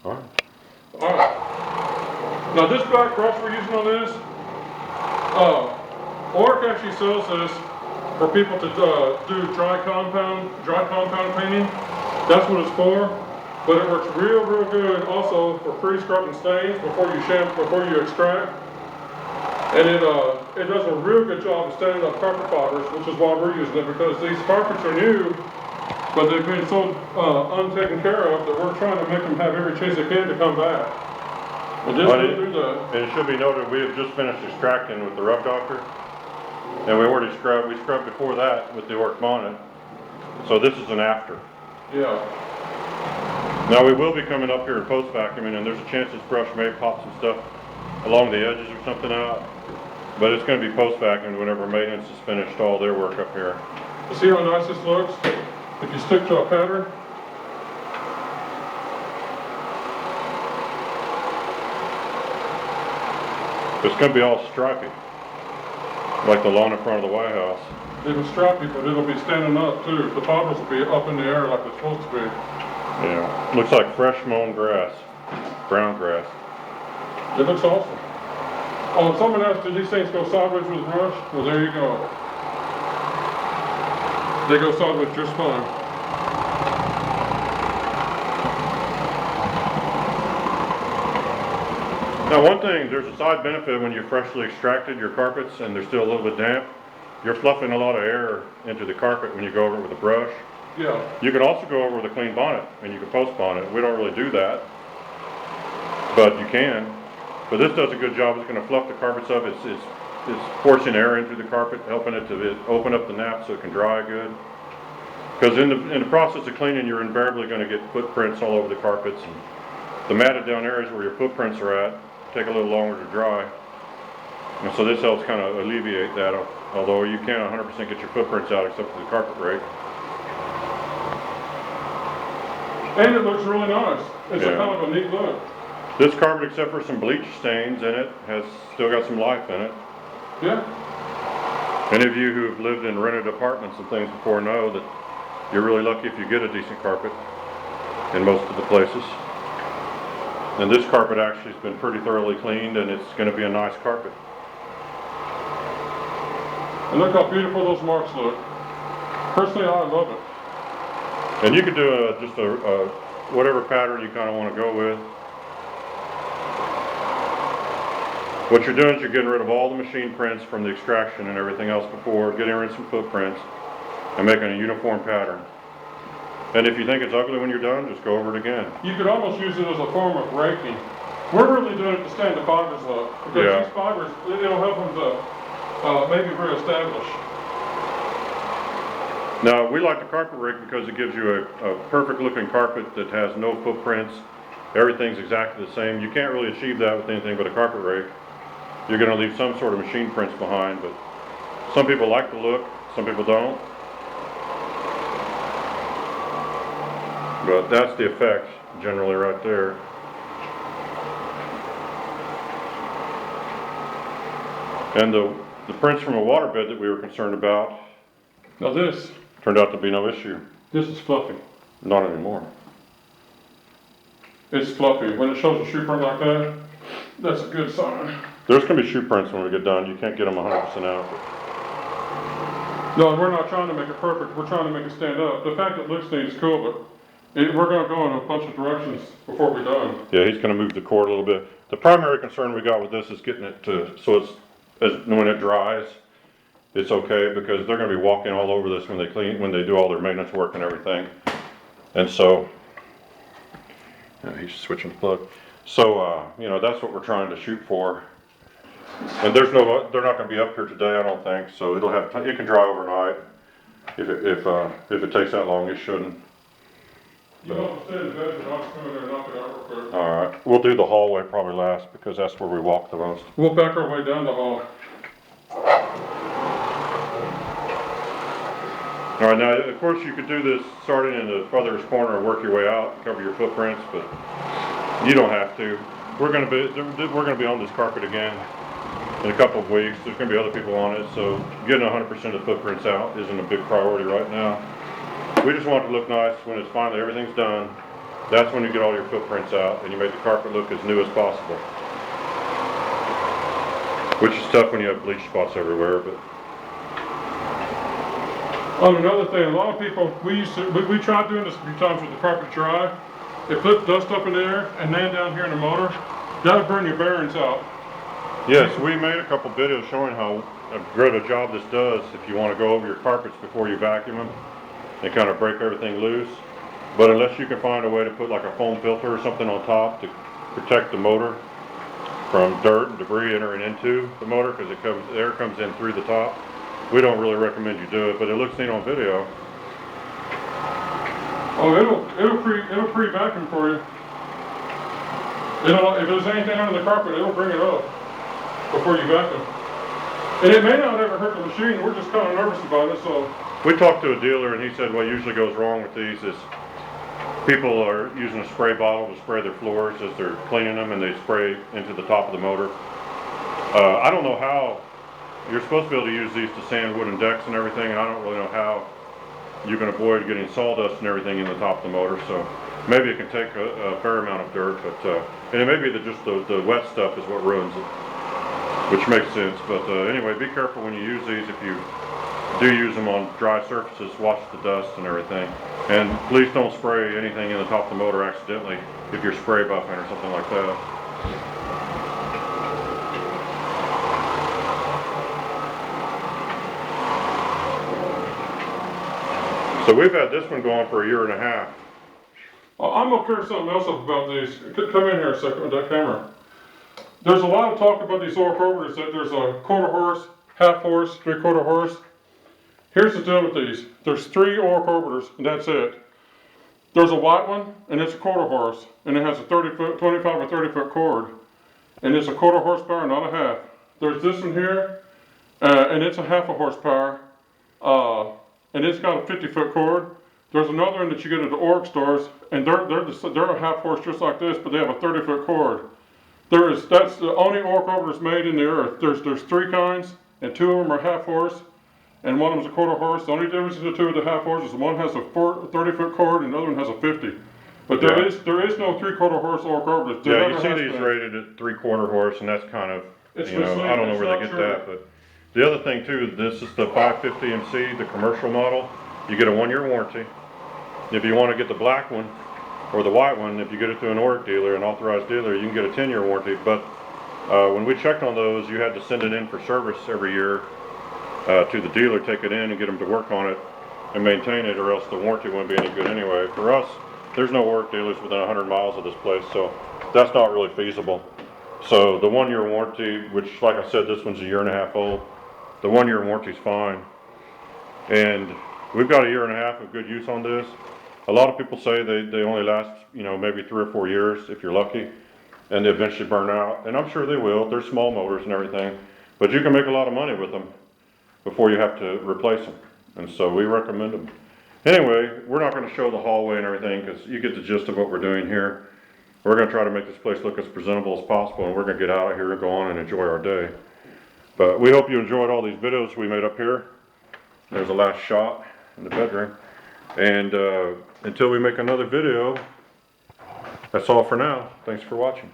Alright. Alright. Now this black brush we're using on this, Oreck actually sells this for people to do dry compound cleaning. That's what it's for. But it works real good also for pre-scrubbing stains before you extract. And it does a real good job of standing up carpet fibers, which is why we're using it, because these carpets are new, but they've been so untaken care of that we're trying to make them have every chance they can to come back. And just do that. And it should be noted, we have just finished extracting with the Rough Doctor, and we already scrubbed. We scrubbed before that with the Oreck Bonnet, so this is an after. Yeah. Now we will be coming up here and post vacuuming, and there's a chance this brush may pop some stuff along the edges or something out, but it's going to be post vacuumed whenever maintenance has finished all their work up here. You see how nice this looks? If you stick to a pattern. It's going to be all stripy, like the lawn in front of the White House. It'll stripy, but it'll be standing up too. The fibers will be up in the air like they're supposed to be. Yeah, looks like fresh mown grass, brown grass. It looks awesome. Oh, and someone asked, did these things go sideways with the brush? Well, there you go. They go sideways just fine. Now one thing, there's a side benefit when you freshly extracted your carpets and they're still a little bit damp. You're fluffing a lot of air into the carpet when you go over it with a brush. Yeah. You can also go over with a clean bonnet and you can post bonnet. We don't really do that, but you can. But this does a good job. It's going to fluff the carpets up. It's forcing air into the carpet, helping it to open up the nap so it can dry good. Because in the process of cleaning, you're invariably going to get footprints all over the carpets, and the matted down areas where your footprints are at take a little longer to dry. And so this helps kind of alleviate that, although you can't 100% get your footprints out except for the carpet rake. And it looks really nice. It's Yeah. a kind of a neat look. This carpet, except for some bleach stains in it, has still got some life in it. Yeah. Any of you who have lived in rented apartments and things before know that you're really lucky if you get a decent carpet in most of the places. And this carpet actually has been pretty thoroughly cleaned, and it's going to be a nice carpet. And look how beautiful those marks look. Personally, I love it. And you could do just a whatever pattern you kind of want to go with. What you're doing is you're getting rid of all the machine prints from the extraction and everything else before, getting rid of some footprints, and making a uniform pattern. And if you think it's ugly when you're done, just go over it again. You could almost use it as a form of raking. We're really doing it to stand the fibers up. Because these fibers, it'll help them to maybe reestablish. Now, we like the carpet rake because it gives you a perfect looking carpet that has no footprints. Everything's exactly the same. You can't really achieve that with anything but a carpet rake. You're going to leave some sort of machine prints behind, but some people like the look, some people don't. But that's the effect, generally, right there. And the prints from a waterbed that we were concerned about, Now this turned out to be no issue. is fluffy. Not anymore. It's fluffy. When it shows a shoe print like that, that's a good sign. There's going to be shoe prints when we get done. You can't get them 100% out. No, we're not trying to make it perfect. We're trying to make it stand up. The fact that it looks neat is cool, but we're going to go in a bunch of directions before we're done. Yeah, he's going to move the cord a little bit. The primary concern we got with this is getting it to, so when it dries, it's okay, because they're going to be walking all over this when they do all their maintenance work and everything. And so, yeah, he's switching the plug. So, that's what we're trying to shoot for. And they're not going to be up here today, I don't think. So it can dry overnight. If it takes that long, it shouldn't. You want to stay in the bedroom, I'll just come in there and knock it out real quick. All right, we'll do the hallway probably last, because that's where we walk the most. We'll back our way down the hall. All right, now, of course, you could do this starting in the farthest corner and work your way out, cover your footprints, but you don't have to. We're going to be on this carpet again in a couple of weeks. There's going to be other people on it, so getting 100% of the footprints out isn't a big priority right now. We just want it to look nice when it's finally everything's done, That's when you get all your footprints out and you make the carpet look as new as possible. Which is tough when you have bleach spots everywhere, but. Another thing, a lot of people, we tried doing this a few times with the carpet dry. It put dust up in the air and then down here in the motor. That'll burn your bearings out. Yes, we made a couple videos showing how good a job this does if you want to go over your carpets before you vacuum them and kind of break everything loose. But unless you can find a way to put like a foam filter or something on top to protect the motor from dirt and debris entering into the motor, because the air comes in through the top, we don't really recommend you do it, but it looks neat on video. Oh, it'll pre-vacuum for you. If there's anything under the carpet, it'll bring it up before you vacuum. And it may not ever hurt the machine. We're just kind of nervous about it, so. We talked to a dealer and he said what usually goes wrong with these is people are using a spray bottle to spray their floors as they're cleaning them, and they spray into the top of the motor. I don't know how, you're supposed to be able to use these to sand wooden decks and everything, and I don't really know how you can avoid getting sawdust and everything in the top of the motor. So maybe it can take a fair amount of dirt, but and it may be that just the wet stuff is what ruins it, which makes sense. But anyway, be careful when you use these. If you do use them on dry surfaces, watch the dust and everything. And please don't spray anything in the top of the motor accidentally if you're spray buffing or something like that. So we've had this one going for 1.5 years. I'm gonna clear something else up about these. Come in here a second with that camera. There's a lot of talk about these Oreck carburetors that there's a 1/4 horse, 1/2 horse, 3/4 horse. Here's the deal with these. There's 3 Oreck carburetors, and that's it. There's a white one, and it's a 1/4 horse, and it has a 25 or 30 foot cord, and it's a 1/4 horsepower, not a half. There's this one here, and it's a 1/2 horsepower, and it's got a 50 foot cord. There's another one that you get at the Oreck stores, and they're a 1/2 horse just like this, but they have a 30 foot cord. That's the only Oreck carburetors made in the earth. There's 3 kinds, and 2 of them are 1/2 horse, and one of them's a 1/4 horse. The only difference in the 2 of the 1/2 horses is one has a 30 foot cord, and the other one has a 50. But there is no 3/4 horse Oreck carburetors. Yeah, you see these rated at 3/4 horse, and that's kind of, I don't know where they get that, but. The other thing too, this is the 550 MC, the commercial model. You get a 1-year warranty. If you want to get the black one or the white one, if you get it through an Oreck dealer, an authorized dealer, you can get a 10-year warranty. But when we checked on those, you had to send it in for service every year to the dealer, take it in and get them to work on it and maintain it, or else the warranty wouldn't be any good anyway. For us, there's no Oreck dealers within 100 miles of this place, so that's not really feasible. So the 1-year warranty, which like I said, this one's 1.5 years old. The 1-year warranty is fine, and we've got 1.5 years of good use on this. A lot of people say they only last, maybe 3 or 4 years if you're lucky, and they eventually burn out. And I'm sure they will. They're small motors and everything, but you can make a lot of money with them before you have to replace them. And so we recommend them. Anyway, we're not going to show the hallway and everything because you get the gist of what we're doing here. We're going to try to make this place look as presentable as possible, and we're going to get out of here and go on and enjoy our day. But we hope you enjoyed all these videos we made up here. There's a last shot in the bedroom. And until we make another video, that's all for now. Thanks for watching.